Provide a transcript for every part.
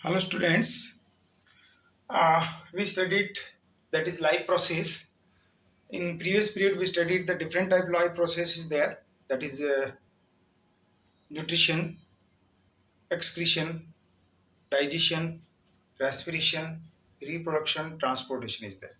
Hello students, we studied that is life process. In previous period we studied the different type life processes there, that is nutrition, excretion, digestion, respiration, reproduction, transportation is there.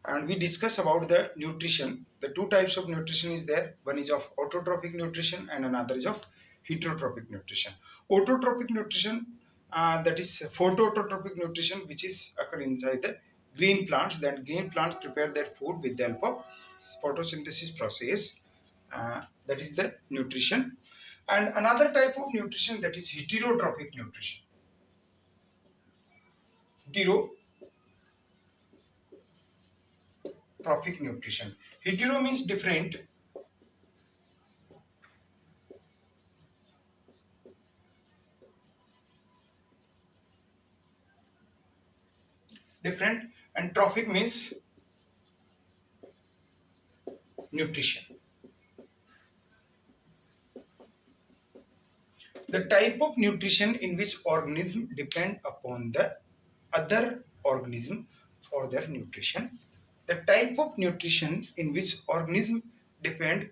And we discuss about the nutrition. The two types of nutrition is there. One is of autotrophic nutrition and another is of heterotrophic nutrition. Autotrophic nutrition, that is photoautotropic nutrition, which is occur inside the green plants. Then green plants prepare their food with the help of photosynthesis process. That is the nutrition. And another type of nutrition, that is heterotrophic nutrition. Heterotrophic nutrition. Hetero means different. Different, and trophic means nutrition. The type of nutrition in which organism depend upon the other organism for their nutrition. The type of nutrition in which organism depend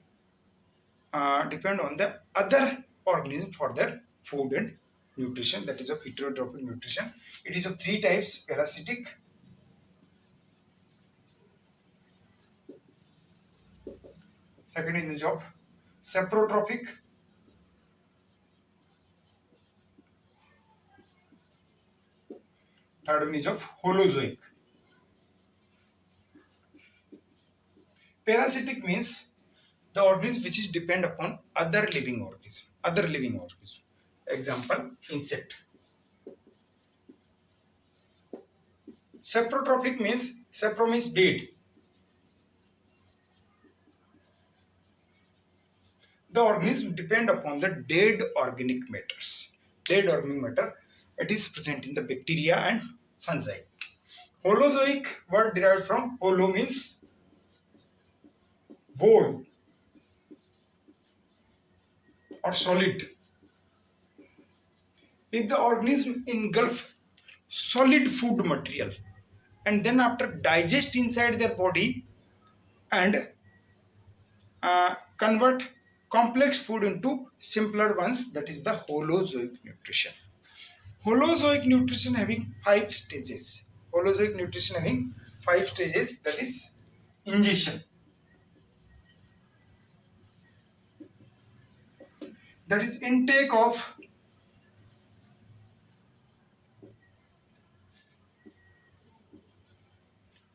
on the other organism for their food and nutrition, that is of heterotrophic nutrition. It is of three types: parasitic, second is of saprotrophic, third one is of holozoic. Parasitic means the organism which is depend upon other living organism. Example, insect. Saprotrophic means, sapro means dead. The organism depend upon the dead organic matters. Dead organic matter, it is present in the bacteria and fungi. Holozoic word derived from holo means void or solid. If the organism engulf solid food material and then after digest inside their body and convert complex food into simpler ones, that is the holozoic nutrition. Holozoic nutrition having 5 stages. Holozoic nutrition having 5 stages, that is ingestion, that is intake of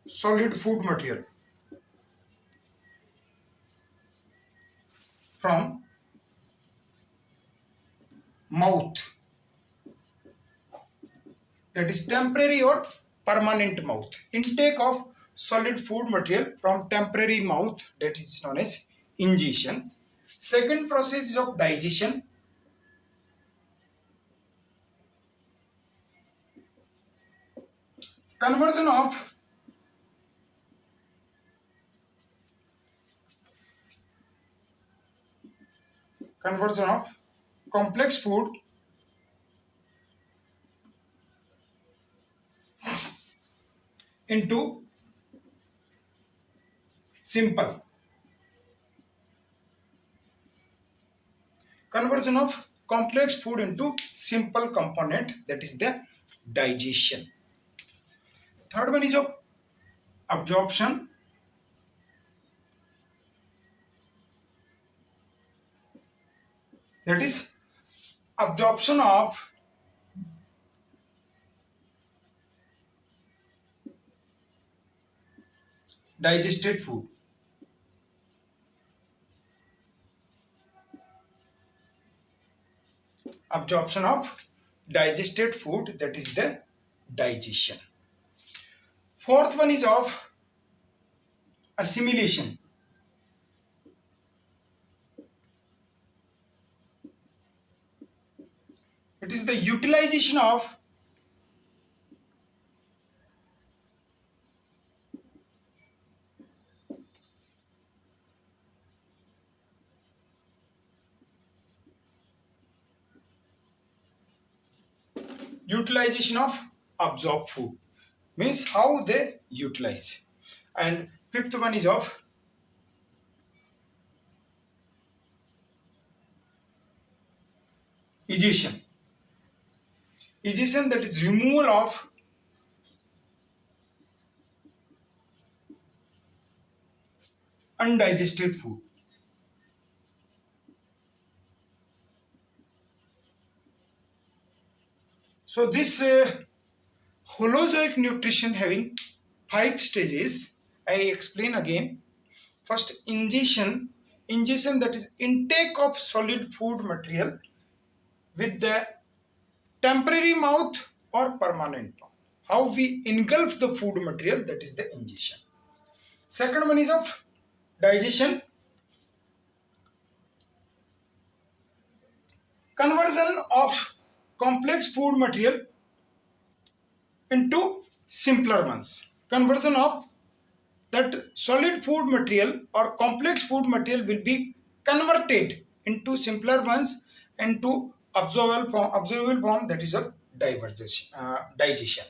solid food material from mouth, that is temporary or permanent mouth. Intake of solid food material from temporary mouth, that is known as ingestion. Second process is of digestion. Conversion of complex food into simple. Conversion of complex food into simple component, that is the digestion. Third one is of absorption. That is absorption of digested food. Absorption of digested food, that is the digestion. Fourth one is of assimilation. It is the utilization of Utilization of absorbed food means how they utilize. And fifth one is of egestion. Egestion, that is removal of undigested food. So this Holozoic nutrition having five stages. I explain again. First, ingestion. Ingestion, that is intake of solid food material with the temporary mouth or permanent mouth. How we engulf the food material, that is the ingestion. Second one is of digestion. Conversion of complex food material into simpler ones. Conversion of that solid food material or complex food material will be converted into simpler ones, into observable form, that is of digestion.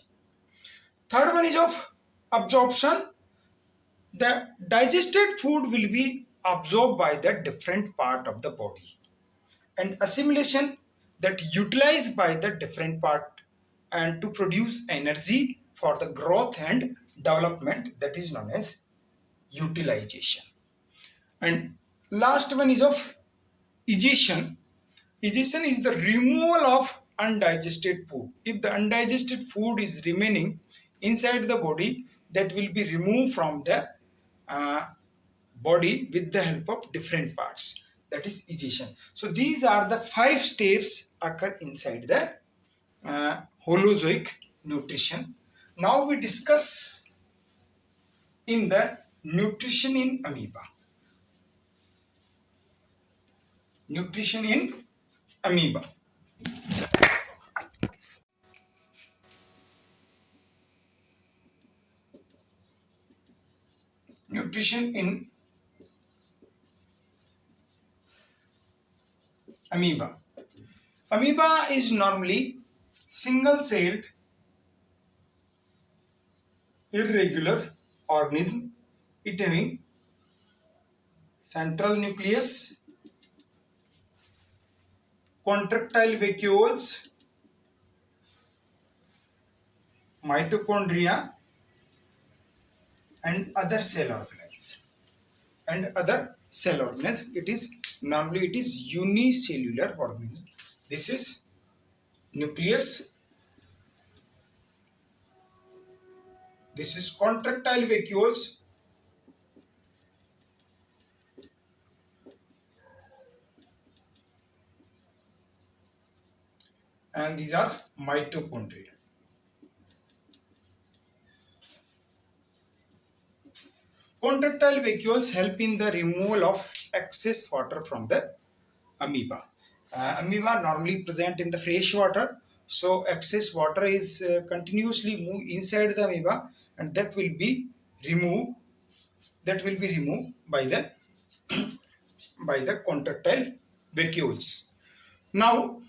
Third one is of absorption. The digested food will be absorbed by the different part of the body, and assimilation, that utilized by the different part and to produce energy for the growth and development, that is known as utilization. And last one is of egestion. Egestion is the removal of undigested food. If the undigested food is remaining inside the body, that will be removed from the uh, body with the help of different parts. That is egestion. So these are the five steps occur inside the Holozoic nutrition. Now we discuss in the nutrition in amoeba. Nutrition in amoeba. Nutrition in amoeba. Amoeba is normally single-celled, irregular organism. It having central nucleus, contractile vacuoles, mitochondria, and other cell organelles. It is normally unicellular organism. This is nucleus. This is contractile vacuoles. And these are mitochondria. Contractile vacuoles help in the removal of excess water from the amoeba. Amoeba normally present in the fresh water, so excess water is continuously move inside the amoeba, and that will be removed. That will be removed by the by the contractile vacuoles. Now,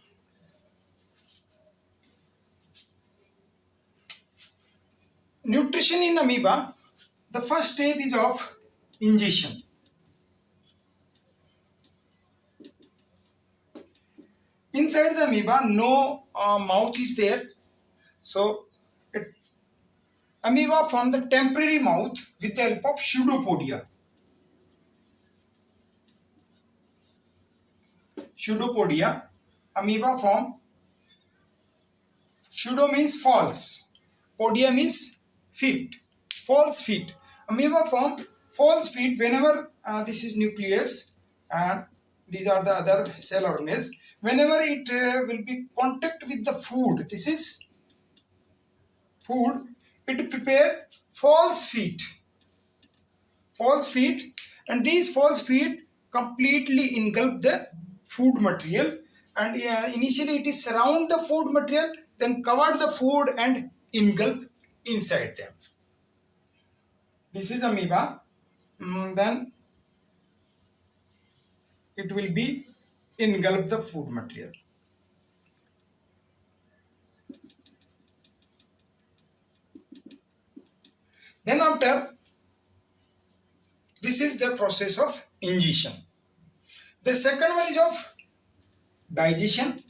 nutrition in amoeba. The first step is of ingestion. Inside the amoeba, no mouth is there, so amoeba form the temporary mouth with the help of pseudopodia. Pseudopodia. Amoeba form. Pseudo means false. Podia means feet. False feet. Amoeba form false feet whenever this is nucleus and these are the other cell organelles. Whenever it will be contact with the food, this is food, it prepare false feet. False feet, and these false feet completely engulf the food material, and initially it is surround the food material, then cover the food and engulf inside them. This is amoeba. Then it will be engulf the food material. Then after, this is the process of ingestion. The second one is of digestion.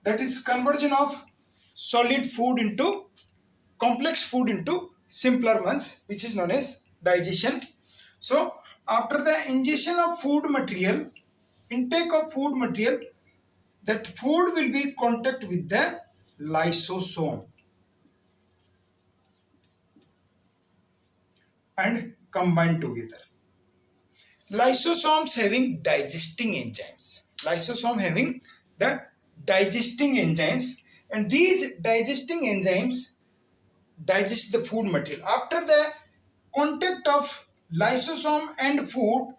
That is conversion of solid food into complex food into simpler ones, which is known as digestion. So after the ingestion of food material, intake of food material, that food will be contact with the lysosome and combine together. Lysosomes having digesting enzymes. Lysosome having the digesting enzymes, and these digesting enzymes digest the food material. After the contact of lysosome and food,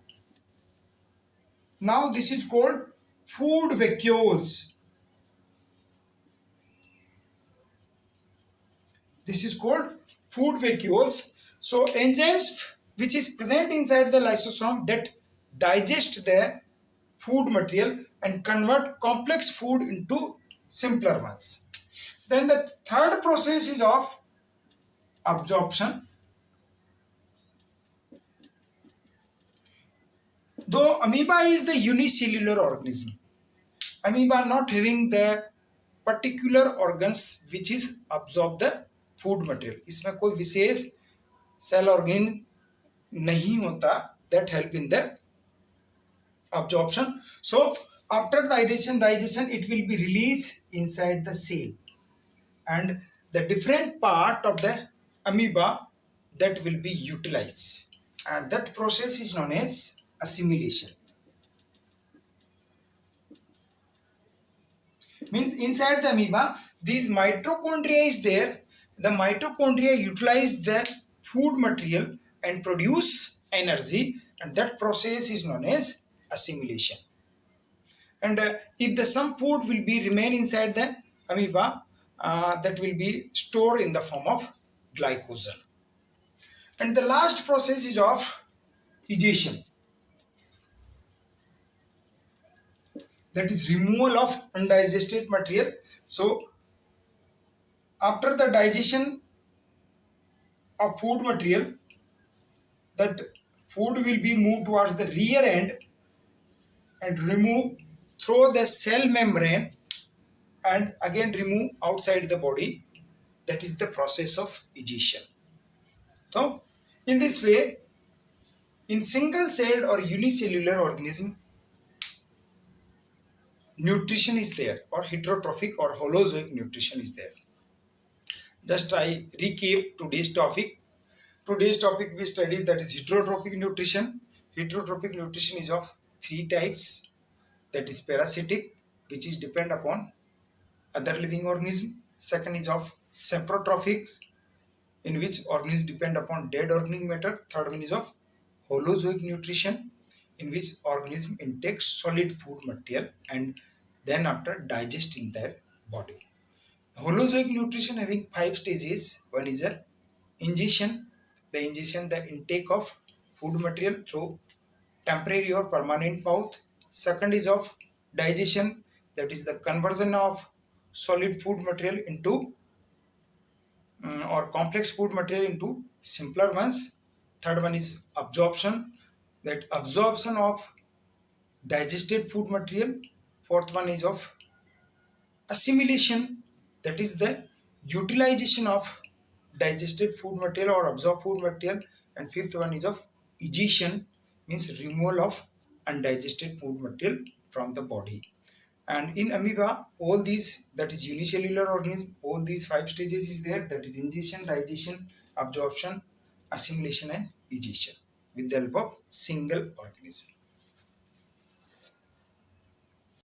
now this is called food vacuoles. This is called food vacuoles. So enzymes which is present inside the lysosome that digest the food material and convert complex food into simpler ones. Then the third process is of absorption. Though amoeba is the unicellular organism, amoeba not having the particular organs which is absorb the food material. इसमें कोई विशेष cell organ नहीं होता that help in the absorption. So after digestion, it will be released inside the cell, and the different part of the amoeba that will be utilized, and that process is known as assimilation. Means inside the amoeba, these mitochondria is there. The mitochondria utilize the food material and produce energy, and that process is known as assimilation. And if the some food will be remain inside the amoeba, that will be stored in the form of glycogen. And the last process is of digestion. That is removal of undigested material. So after the digestion of food material, that food will be moved towards the rear end and remove through the cell membrane and again remove outside the body. That is the process of digestion. So in this way, in single celled or unicellular organism, nutrition is there, or heterotrophic or holozoic nutrition is there. Just I recap today's topic. Today's topic we studied, that is heterotrophic nutrition. Heterotrophic nutrition is of three types. That is parasitic, which is depend upon other living organism. Second is of saprotrophic, in which organisms depend upon dead organic matter. Third one is of holozoic nutrition, in which organism intakes solid food material and then after digesting their body. Holozoic nutrition having 5 stages. One is a ingestion. The ingestion, the intake of food material through temporary or permanent mouth. Second is of digestion, that is the conversion of solid food material into or complex food material into simpler ones. Third one is absorption, that absorption of digested food material. Fourth one is of assimilation, that is the utilization of digested food material or absorbed food material. And fifth one is of egestion, means removal of undigested food material from the body. And in amoeba, all these, that is unicellular organism, all these 5 stages is there, that is ingestion, digestion, absorption, assimilation and egestion, with the help of single organism.